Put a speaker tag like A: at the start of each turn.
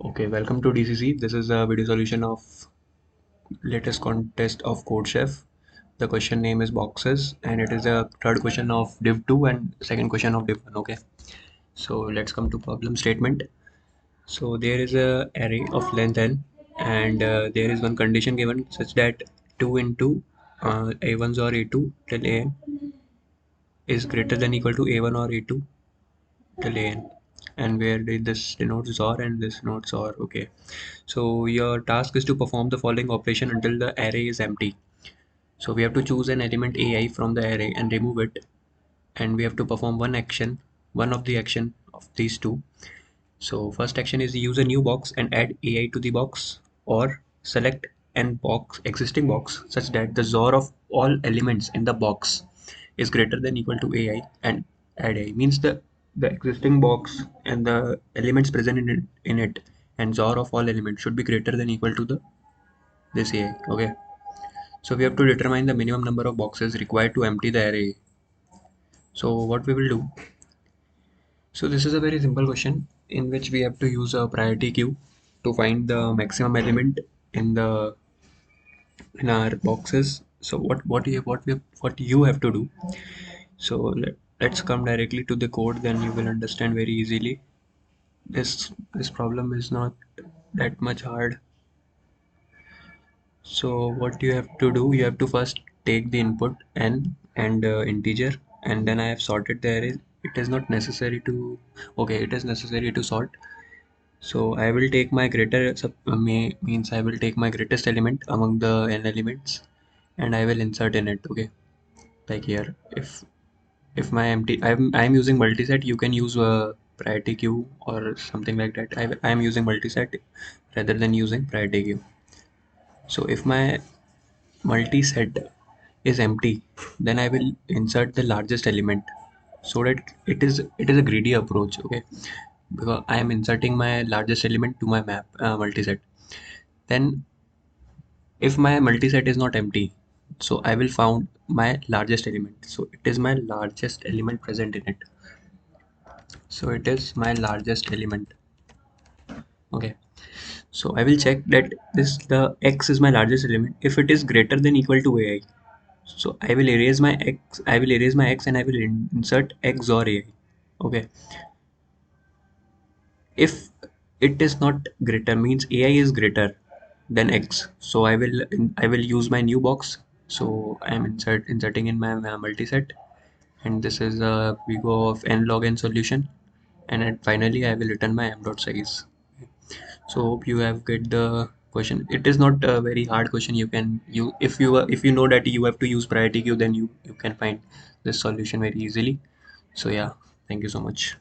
A: Okay, welcome to DCC. This is a video solution of latest contest of CodeChef. The question name is boxes, and it is a third question of Div 2 and second question of Div 1. Okay, so let's come to problem statement. So there is a array of length n, and there is one condition given such that 2 into a1s or a2 till an is greater than equal to a1 or a2 till an, and where this denotes or and this denotes or. Okay, so your task is to perform the following operation until the array is empty. So we have to choose an element ai from the array and remove it, and we have to perform one of the action of these two. So first action is use a new box and add ai to the box, or select an existing box such that the XOR of all elements in the box is greater than equal to ai and add ai. Means the existing box and the elements present in it and XOR of all elements should be greater than equal to the this ai. Okay, so we have to determine the minimum number of boxes required to empty the array. So what we will do, so this is a very simple question in which we have to use a priority queue to find the maximum element in the in our boxes. So what you have to do. So let's come directly to the code, then you will understand very easily. This problem is not that much hard. So what you have to do, you have to first take the input n and integer, and then I have sorted the array. It is not necessary to, okay, it is necessary to sort. So I will take my means I will take my greatest element among the n elements, and I will insert in it. Okay, like here, if my empty, I'm using multiset. You can use a priority queue or something like that. I'm using multiset rather than using priority queue. So if my multi-set is empty, then I will insert the largest element, so that it is a greedy approach. Okay, because I am inserting my largest element to my map multi-set. Then if my multi-set is not empty, so I will found my largest element. So it is my largest element present in it. So it is my largest element. Okay, so I will check that this the x is my largest element. If it is greater than equal to ai, so I will erase my x and I will insert x or ai. Okay, if it is not greater, means ai is greater than x, so I will use my new box. So I am inserting in my multiset, and this is a Vigo of n log n solution, and then finally I will return my m dot size. So hope you have get the question. It is not a very hard question. You can, if you know that you have to use priority queue, then you can find this solution very easily. So yeah, thank you so much.